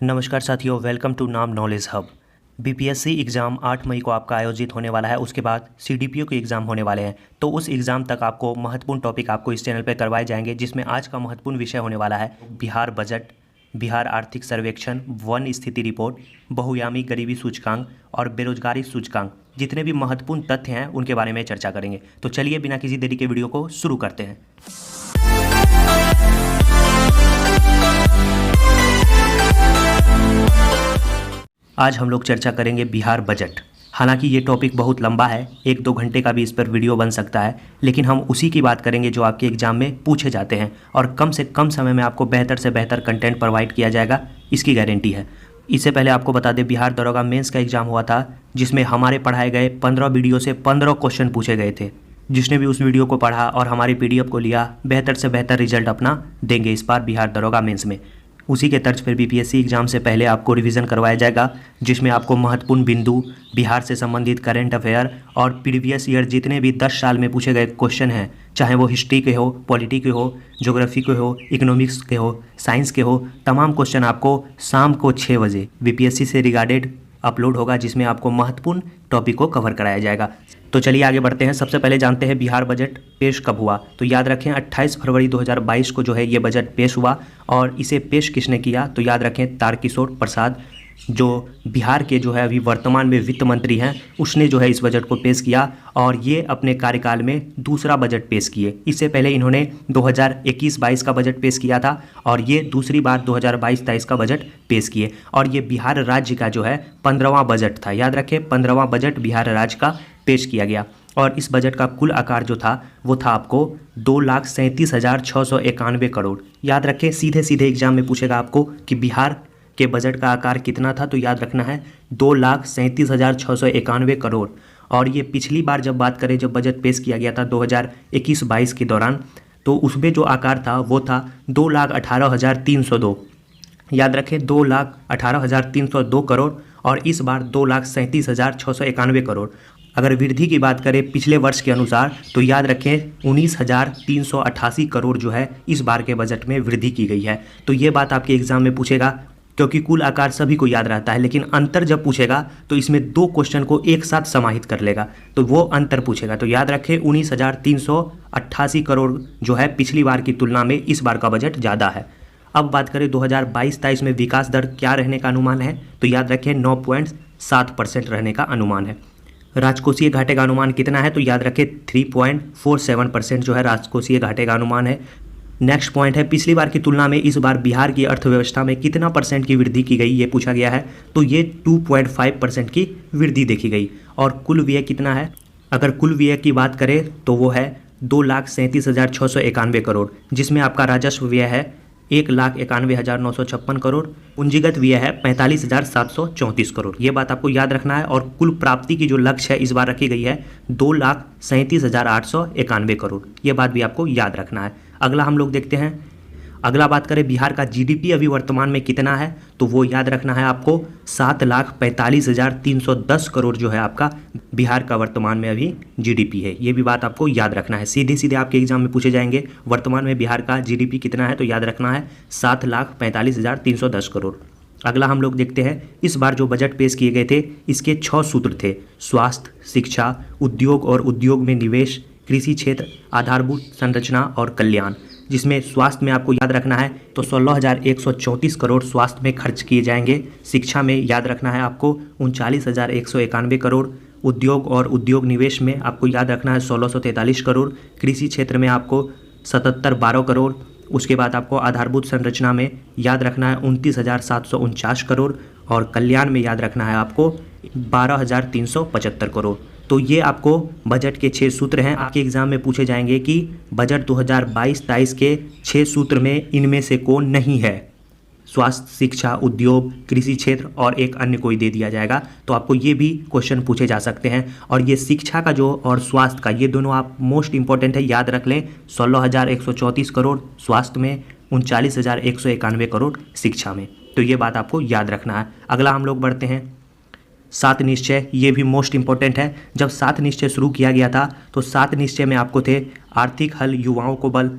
नमस्कार साथियों, welcome to नाम नॉलेज हब। बीपीएससी एग्ज़ाम 8 मई को आपका आयोजित होने वाला है। उसके बाद सीडीपीओ के एग्ज़ाम होने वाले हैं। तो उस एग्ज़ाम तक आपको महत्वपूर्ण टॉपिक आपको इस चैनल पर करवाए जाएंगे, जिसमें आज का महत्वपूर्ण विषय होने वाला है बिहार बजट, बिहार आर्थिक सर्वेक्षण, वन स्थिति रिपोर्ट, बहुआयामी गरीबी सूचकांक और बेरोजगारी सूचकांक। जितने भी महत्वपूर्ण तथ्य हैं उनके बारे में चर्चा करेंगे। तो चलिए बिना किसी देरी के वीडियो को शुरू करते हैं। आज हम लोग चर्चा करेंगे बिहार बजट। हालांकि ये टॉपिक बहुत लंबा है, 1-2 घंटे का भी इस पर वीडियो बन सकता है, लेकिन हम उसी की बात करेंगे जो आपके एग्ज़ाम में पूछे जाते हैं और कम से कम समय में आपको बेहतर से बेहतर कंटेंट प्रोवाइड किया जाएगा, इसकी गारंटी है। इससे पहले आपको बता दें, बिहार दरोगा मेंस का एग्ज़ाम हुआ था, जिसमें हमारे पढ़ाए गए 15 वीडियो से 15 क्वेश्चन पूछे गए थे। जिसने भी उस वीडियो को पढ़ा और हमारी PDF को लिया, बेहतर से बेहतर रिजल्ट अपना देंगे इस बार बिहार दरोगा मेंस में। उसी के तर्ज पर बीपीएससी एग्ज़ाम से पहले आपको रिवीजन करवाया जाएगा, जिसमें आपको महत्वपूर्ण बिंदु, बिहार से संबंधित करंट अफेयर और प्रीवियस ईयर जितने भी 10 साल में पूछे गए क्वेश्चन हैं, चाहे वो हिस्ट्री के हो, पॉलिटी के हो, ज्योग्राफी के हो, इकोनॉमिक्स के हो, साइंस के हो, तमाम क्वेश्चन आपको शाम को 6 बजे बीपीएससी से रिगार्डेड अपलोड होगा, जिसमें आपको महत्वपूर्ण टॉपिक को कवर कराया जाएगा। तो चलिए आगे बढ़ते हैं। सबसे पहले जानते हैं बिहार बजट पेश कब हुआ। तो याद रखें 28 फरवरी 2022 को जो है ये बजट पेश हुआ। और इसे पेश किसने किया? तो याद रखें तारकिशोर प्रसाद, जो बिहार के जो है अभी वर्तमान में वित्त मंत्री हैं, उसने जो है इस बजट को पेश किया और ये अपने कार्यकाल में दूसरा बजट पेश किए। इससे पहले इन्होंने 2021-22 का बजट पेश किया था और ये दूसरी बार 2022-23 का बजट पेश किए। और ये बिहार राज्य का जो है 15वां बजट था। याद रखें 15वां बजट बिहार राज्य का पेश किया गया। और इस बजट का कुल आकार जो था वो था आपको 2,37,691 करोड़। याद रखें सीधे सीधे एग्जाम में पूछेगा आपको कि बिहार के बजट का आकार कितना था, तो याद रखना है 2,37,691 करोड़। और ये पिछली बार जब बात करें, जब बजट पेश किया गया था 2021-22 के दौरान, तो उसमें जो आकार था वो था 2,18,302। याद रखें 2,18,302 करोड़ और इस बार 2,37,691 करोड़। अगर वृद्धि की बात करें पिछले वर्ष के अनुसार, तो याद रखें 19,388 करोड़ जो है इस बार के बजट में वृद्धि की गई है। तो ये बात आपके एग्जाम में पूछेगा, क्योंकि कुल आकार सभी को याद रहता है, लेकिन अंतर जब पूछेगा तो इसमें 2 क्वेश्चन को एक साथ समाहित कर लेगा, तो वो अंतर पूछेगा। तो याद रखें 19,388 करोड़ जो है पिछली बार की तुलना में इस बार का बजट ज़्यादा है। अब बात करें 2022-23 में विकास दर क्या रहने का अनुमान है, तो याद रखें 9.7% रहने का अनुमान है। राजकोषीय घाटे का अनुमान कितना है, तो याद रखें 3.47% जो है राजकोषीय घाटे का अनुमान है। नेक्स्ट पॉइंट है, पिछली बार की तुलना में इस बार बिहार की अर्थव्यवस्था में कितना % की वृद्धि की गई, ये पूछा गया है। तो ये 2.5% की वृद्धि देखी गई। और कुल व्यय कितना है? अगर कुल व्यय की बात करें तो वो है 2,37,691 करोड़, जिसमें आपका राजस्व व्यय है 1,91,956 करोड़, पूंजीगत व्यय है 45,734 करोड़। ये बात आपको याद रखना है। और कुल प्राप्ति की जो लक्ष्य है इस बार रखी गई है 2,37,891 करोड़। ये बात भी आपको याद रखना है। अगला हम लोग देखते हैं, अगला बात करें बिहार का GDP अभी वर्तमान में कितना है, तो वो याद रखना है आपको 7,45,310 करोड़ जो है आपका बिहार का वर्तमान में अभी GDP है। ये भी बात आपको याद रखना है। सीधे सीधे आपके एग्जाम में पूछे जाएंगे वर्तमान में बिहार का GDP कितना है, तो याद रखना है 7,45,310 करोड़। अगला हम लोग देखते हैं, इस बार जो बजट पेश किए गए थे इसके 6 सूत्र थे: स्वास्थ्य, शिक्षा, उद्योग और उद्योग में निवेश, कृषि क्षेत्र, आधारभूत संरचना और कल्याण। जिसमें स्वास्थ्य में आपको याद रखना है तो 16,134 करोड़ स्वास्थ्य में खर्च किए जाएंगे। शिक्षा में याद रखना है आपको 39,191 करोड़। उद्योग और उद्योग निवेश में आपको याद रखना है 1,643 करोड़। कृषि क्षेत्र में आपको 7712 करोड़। उसके बाद आपको आधारभूत संरचना में याद रखना है 29,749 करोड़। और कल्याण में याद रखना है आपको 12,375 करोड़। तो ये आपको बजट के 6 सूत्र हैं। आपके एग्जाम में पूछे जाएंगे कि बजट 2022-23 के 6 सूत्र में इनमें से कौन नहीं है। स्वास्थ्य, शिक्षा, उद्योग, कृषि क्षेत्र और एक अन्य कोई दे दिया जाएगा। तो आपको ये भी क्वेश्चन पूछे जा सकते हैं। और ये शिक्षा का जो और स्वास्थ्य का, ये दोनों आप मोस्ट इंपॉर्टेंट है, याद रख लें। 16,134 करोड़ स्वास्थ्य में, 39,191 करोड़ शिक्षा में। तो ये बात आपको याद रखना है। अगला हम लोग बढ़ते हैं 7 निश्चय। ये भी मोस्ट इंपॉर्टेंट है। जब 7 निश्चय शुरू किया गया था तो 7 निश्चय में आपको थे आर्थिक हल, युवाओं को बल,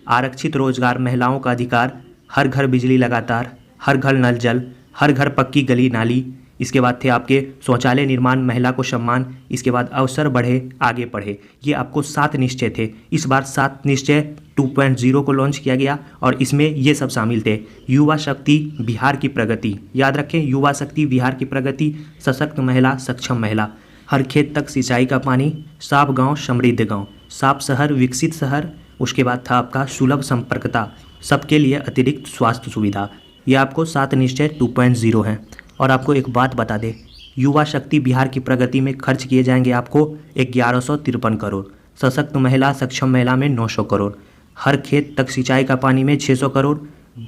आरक्षित रोजगार, महिलाओं का अधिकार, हर घर बिजली लगातार, हर घर नल जल, हर घर पक्की गली नाली, इसके बाद थे आपके शौचालय निर्माण, महिला को सम्मान, इसके बाद अवसर बढ़े आगे पढ़े। ये आपको 7 निश्चय थे। इस बार 7 निश्चय 2.0 को लॉन्च किया गया और इसमें ये सब शामिल थे। युवा शक्ति बिहार की प्रगति, याद रखें, युवा शक्ति बिहार की प्रगति, सशक्त महिला सक्षम महिला, हर खेत तक सिंचाई का पानी, साफ गांव समृद्ध गांव, साफ शहर विकसित शहर, उसके बाद था आपका सुलभ संपर्कता, सबके लिए अतिरिक्त स्वास्थ्य सुविधा। ये आपको 7 निश्चय 2.0 हैं। और आपको एक बात बता दें, युवा शक्ति बिहार की प्रगति में खर्च किए जाएंगे आपको 1153 करोड़, सशक्त महिला सक्षम महिला में 900 करोड़, हर खेत तक सिंचाई का पानी में 600 करोड़,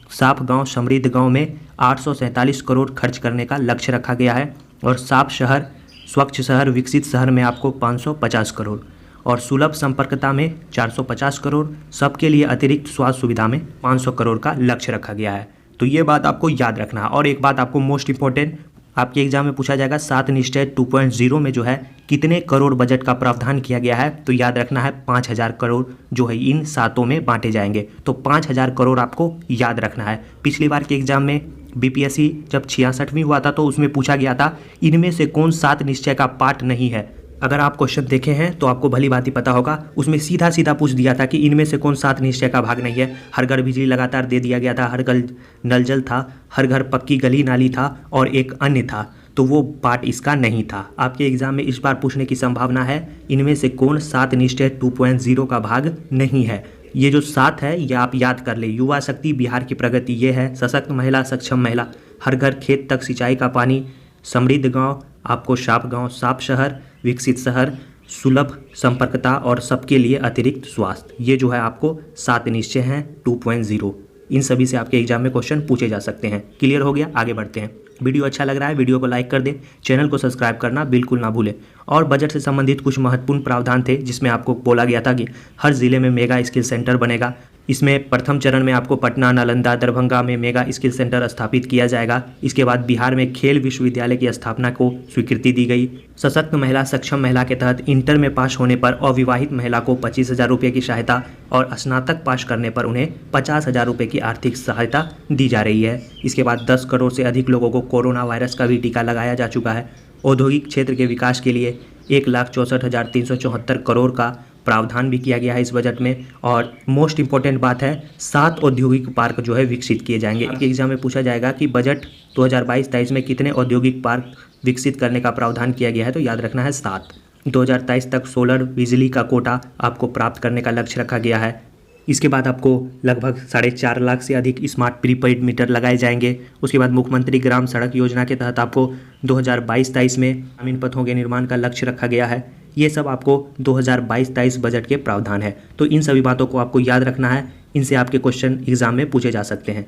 साफ गांव समृद्ध गांव में 847 करोड़ खर्च करने का लक्ष्य रखा गया है, और साफ शहर स्वच्छ शहर विकसित शहर में आपको 550 करोड़, और सुलभ संपर्कता में 450 करोड़, सबके लिए अतिरिक्त स्वास्थ्य सुविधा में 500 करोड़ का लक्ष्य रखा गया है। तो ये बात आपको याद रखना है। और एक बात आपको मोस्ट इंपॉर्टेंट आपके एग्जाम में पूछा जाएगा, 7 निश्चय 2.0 में जो है कितने करोड़ बजट का प्रावधान किया गया है, तो याद रखना है 5000 करोड़ जो है इन 7 में बांटे जाएंगे। तो 5000 करोड़ आपको याद रखना है। पिछली बार के एग्जाम में बीपीएससी जब 66वीं हुआ था तो उसमें पूछा गया था इनमें से कौन 7 निश्चय का पार्ट नहीं है। अगर आप क्वेश्चन देखे हैं तो आपको भली बात ही पता होगा, उसमें सीधा सीधा पूछ दिया था कि इनमें से कौन 7 निश्चय का भाग नहीं है। हर घर बिजली लगातार दे दिया गया था, हर घर नल जल था, हर घर पक्की गली नाली था और एक अन्य था, तो वो पार्ट इसका नहीं था। आपके एग्जाम में इस बार पूछने की संभावना है इनमें से कौन 7 निश्चय 2.0 का भाग नहीं है। ये जो 7 है ये आप याद कर ले। युवा शक्ति बिहार की प्रगति ये है, सशक्त महिला सक्षम महिला, हर घर खेत तक सिंचाई का पानी, समृद्ध गांव, आपको साफ गांव साफ शहर विकसित शहर, सुलभ संपर्कता और सबके लिए अतिरिक्त स्वास्थ्य। ये जो है आपको 7 निश्चय हैं 2.0। इन सभी से आपके एग्जाम में क्वेश्चन पूछे जा सकते हैं। क्लियर हो गया? आगे बढ़ते हैं। वीडियो अच्छा लग रहा है वीडियो को लाइक कर दें, चैनल को सब्सक्राइब करना बिल्कुल ना भूलें। और बजट से संबंधित कुछ महत्वपूर्ण प्रावधान थे जिसमें आपको बोला गया था कि हर जिले में मेगा स्किल सेंटर बनेगा। इसमें प्रथम चरण में आपको पटना, नालंदा, दरभंगा में मेगा स्किल सेंटर स्थापित किया जाएगा। इसके बाद बिहार में खेल विश्वविद्यालय की स्थापना को स्वीकृति दी गई। सशक्त महिला सक्षम महिला के तहत इंटर में पास होने पर अविवाहित महिला को 25,000 रुपये की सहायता और स्नातक पास करने पर उन्हें 50,000 रुपये की आर्थिक सहायता दी जा रही है। इसके बाद 10 करोड़ से अधिक लोगों को कोरोना वायरस का भी टीका लगाया जा चुका है। औद्योगिक क्षेत्र के विकास के लिए 1,64,374 करोड़ का प्रावधान भी किया गया है इस बजट में। और मोस्ट इंपॉर्टेंट बात है 7 औद्योगिक पार्क जो है विकसित किए जाएंगे। एक एग्जाम में पूछा जाएगा कि बजट 2022-23 में कितने औद्योगिक पार्क विकसित करने का प्रावधान किया गया है, तो याद रखना है 7। 2023 तक सोलर बिजली का कोटा आपको प्राप्त करने का लक्ष्य रखा गया है। इसके बाद आपको लगभग 4.5 लाख से अधिक स्मार्ट प्रीपेड मीटर लगाए जाएंगे। उसके बाद मुख्यमंत्री ग्राम सड़क योजना के तहत आपको 2022-23 में ग्रामीण पथों के निर्माण का लक्ष्य रखा गया है। ये सब आपको 2022-23 बजट के प्रावधान है। तो इन सभी बातों को आपको याद रखना है, इनसे आपके क्वेश्चन एग्जाम में पूछे जा सकते हैं।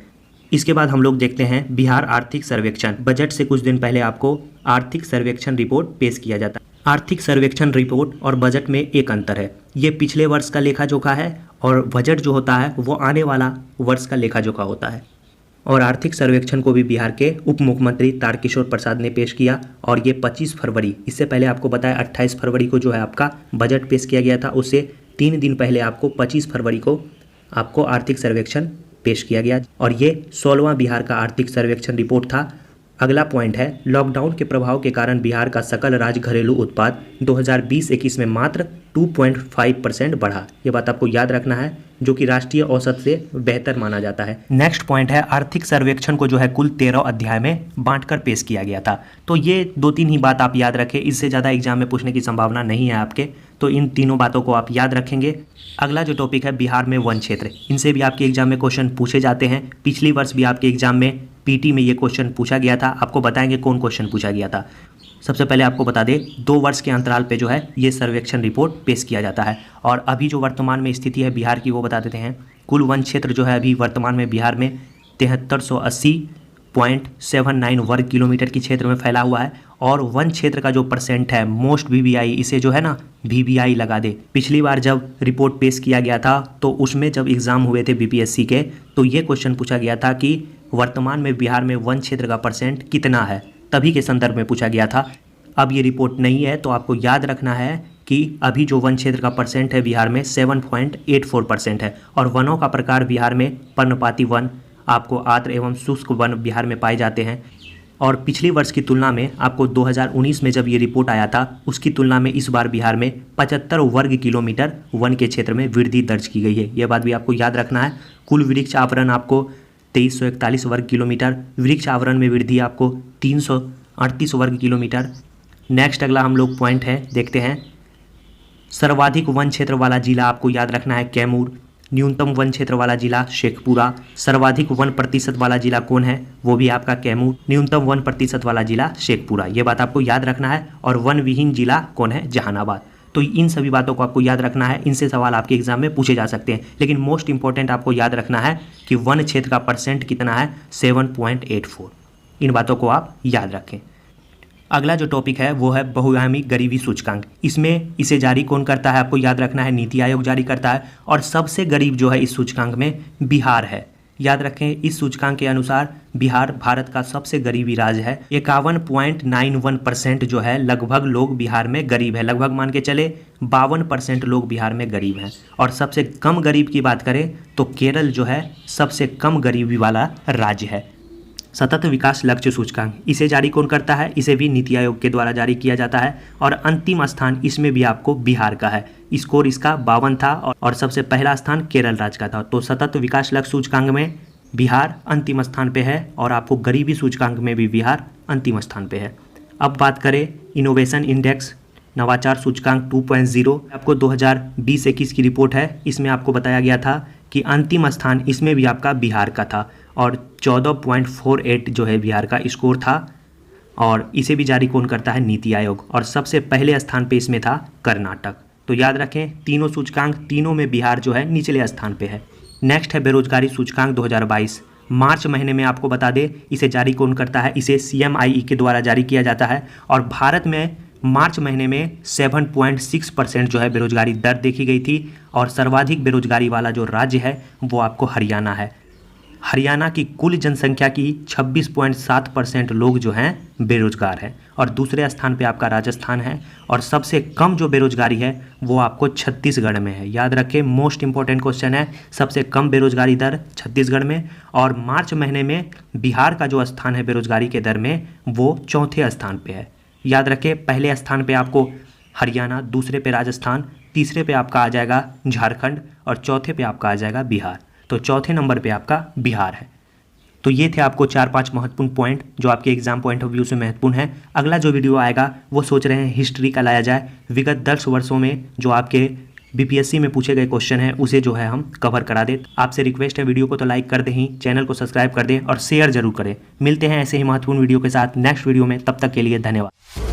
इसके बाद हम लोग देखते हैं बिहार आर्थिक सर्वेक्षण। बजट से कुछ दिन पहले आपको आर्थिक सर्वेक्षण रिपोर्ट पेश किया जाता है। आर्थिक सर्वेक्षण रिपोर्ट और बजट में एक अंतर है, ये पिछले वर्ष का लेखा जोखा है और बजट जो होता है वो आने वाला वर्ष का लेखा जोखा होता है। और आर्थिक सर्वेक्षण को भी बिहार के उप मुख्यमंत्री तारकिशोर प्रसाद ने पेश किया और ये 25 फरवरी, इससे पहले आपको बताया 28 फरवरी को जो है आपका बजट पेश किया गया था, उससे 3 दिन पहले आपको 25 फरवरी को आपको आर्थिक सर्वेक्षण पेश किया गया और ये 16वां बिहार का आर्थिक सर्वेक्षण रिपोर्ट था। अगला पॉइंट है लॉकडाउन के प्रभाव के कारण बिहार का सकल राज्य घरेलू उत्पाद 2020-21 में मात्र 2.5% बढ़ा। ये बात आपको याद रखना है, जो कि राष्ट्रीय औसत से बेहतर माना जाता है। नेक्स्ट पॉइंट है आर्थिक सर्वेक्षण को जो है कुल 13 अध्याय में बांटकर पेश किया गया था। तो ये 2-3 ही बात आप याद रखें, इससे ज़्यादा एग्जाम में पूछने की संभावना नहीं है आपके, तो इन तीनों बातों को आप याद रखेंगे। अगला जो टॉपिक है बिहार में वन क्षेत्र, इनसे भी आपके एग्जाम में क्वेश्चन पूछे जाते हैं। पिछली वर्ष भी आपके एग्जाम में पीटी में ये क्वेश्चन पूछा गया था। आपको बताएंगे कौन क्वेश्चन पूछा गया था। सबसे पहले आपको बता दें 2 वर्ष के अंतराल पे जो है ये सर्वेक्षण रिपोर्ट पेश किया जाता है। और अभी जो वर्तमान में स्थिति है बिहार की वो बता देते हैं। कुल वन क्षेत्र जो है अभी वर्तमान में बिहार में 7380.79 वर्ग किलोमीटर की क्षेत्र में फैला हुआ है। और वन क्षेत्र का जो परसेंट है मोस्ट वीवीआई, इसे जो है ना वीवीआई लगा दे। पिछली बार जब रिपोर्ट पेश किया गया था तो उसमें जब एग्ज़ाम हुए थे बीपीएससी के, तो ये क्वेश्चन पूछा गया था कि वर्तमान में बिहार में वन क्षेत्र का परसेंट कितना है, तभी के संदर्भ में पूछा गया था। अब ये रिपोर्ट नहीं है तो आपको याद रखना है कि अभी जो वन क्षेत्र का परसेंट है बिहार में 7.84% है। और वनों का प्रकार बिहार में पर्णपाती वन, आपको आर्द्र एवं शुष्क वन बिहार में पाए जाते हैं। और पिछले वर्ष की तुलना में आपको 2019 में जब ये रिपोर्ट आया था उसकी तुलना में इस बार बिहार में 75 वर्ग किलोमीटर वन के क्षेत्र में वृद्धि दर्ज की गई है। यह बात भी आपको याद रखना है। कुल वृक्ष आवरण आपको 2341 वर्ग किलोमीटर, वृक्ष आवरण में वृद्धि आपको 338 वर्ग किलोमीटर। नेक्स्ट अगला हम लोग पॉइंट है देखते हैं। सर्वाधिक वन क्षेत्र वाला जिला आपको याद रखना है कैमूर, न्यूनतम वन क्षेत्र वाला जिला शेखपुरा, सर्वाधिक वन प्रतिशत वाला जिला कौन है, वो भी आपका कैमूर, न्यूनतम वन प्रतिशत वाला जिला शेखपुरा, ये बात आपको याद रखना है। और वन विहीन जिला कौन है, जहानाबाद। तो इन सभी बातों को आपको याद रखना है, इनसे सवाल आपके एग्जाम में पूछे जा सकते हैं। लेकिन मोस्ट इंपॉर्टेंट आपको याद रखना है कि वन क्षेत्र का परसेंट कितना है, 7.84। इन बातों को आप याद रखें। अगला जो टॉपिक है वो है बहुआयामी गरीबी सूचकांक। इसमें इसे जारी कौन करता है, आपको याद रखना है, नीति आयोग जारी करता है। और सबसे गरीब जो है इस सूचकांक में बिहार है। याद रखें, इस सूचकांक के अनुसार बिहार भारत का सबसे गरीबी राज्य है। 51.91% जो है लगभग लोग बिहार में गरीब है। लगभग मान के चले 52% लोग बिहार में गरीब हैं। और सबसे कम गरीब की बात करें तो केरल जो है सबसे कम गरीबी वाला राज्य है। सतत विकास लक्ष्य सूचकांक, इसे जारी कौन करता है, इसे भी नीति आयोग के द्वारा जारी किया जाता है। और अंतिम स्थान इसमें भी आपको बिहार का है। स्कोर इसका 52 था और सबसे पहला स्थान केरल राज्य का था। तो सतत विकास लक्ष्य सूचकांक में बिहार अंतिम स्थान पे है और आपको गरीबी सूचकांक में भी बिहार अंतिम स्थान पे है। अब बात करें इनोवेशन इंडेक्स नवाचार सूचकांक 2.0, आपको 2020-21 की रिपोर्ट है। इसमें आपको बताया गया था कि अंतिम स्थान इसमें भी आपका बिहार का था और 14.48 जो है बिहार का स्कोर था। और इसे भी जारी कौन करता है, नीति आयोग। और सबसे पहले स्थान पे इसमें था कर्नाटक। तो याद रखें, तीनों सूचकांक, तीनों में बिहार जो है निचले स्थान पे है। नेक्स्ट है बेरोजगारी सूचकांक 2022। मार्च महीने में आपको बता दें इसे जारी कौन करता है, इसे CMIE के द्वारा जारी किया जाता है। और भारत में मार्च महीने में 7.6% जो है बेरोजगारी दर देखी गई थी। और सर्वाधिक बेरोजगारी वाला जो राज्य है वो आपको हरियाणा है। हरियाणा की कुल जनसंख्या की 26.7% लोग जो हैं बेरोजगार हैं। और दूसरे स्थान पे आपका राजस्थान है। और सबसे कम जो बेरोजगारी है वो आपको छत्तीसगढ़ में है। याद रखें, मोस्ट इंपॉर्टेंट क्वेश्चन है, सबसे कम बेरोजगारी दर छत्तीसगढ़ में। और मार्च महीने में बिहार का जो स्थान है बेरोजगारी के दर में वो चौथे स्थान पे है। याद रखें, पहले स्थान पे आपको हरियाणा, दूसरे पे राजस्थान, तीसरे पे आपका आ जाएगा झारखंड और चौथे पे आपका आ जाएगा बिहार। तो चौथे नंबर पे आपका बिहार है। तो ये थे आपको 4-5 महत्वपूर्ण पॉइंट जो आपके एग्जाम पॉइंट ऑफ व्यू से महत्वपूर्ण है। अगला जो वीडियो आएगा वो सोच रहे हैं हिस्ट्री का लाया जाए। विगत 10 वर्षों में जो आपके BPSC में पूछे गए क्वेश्चन हैं उसे जो है हम कवर करा दें। आपसे रिक्वेस्ट है, वीडियो को तो लाइक कर दें ही, चैनल को सब्सक्राइब कर दें और शेयर जरूर करें। मिलते हैं ऐसे ही महत्वपूर्ण वीडियो के साथ नेक्स्ट वीडियो में, तब तक के लिए धन्यवाद।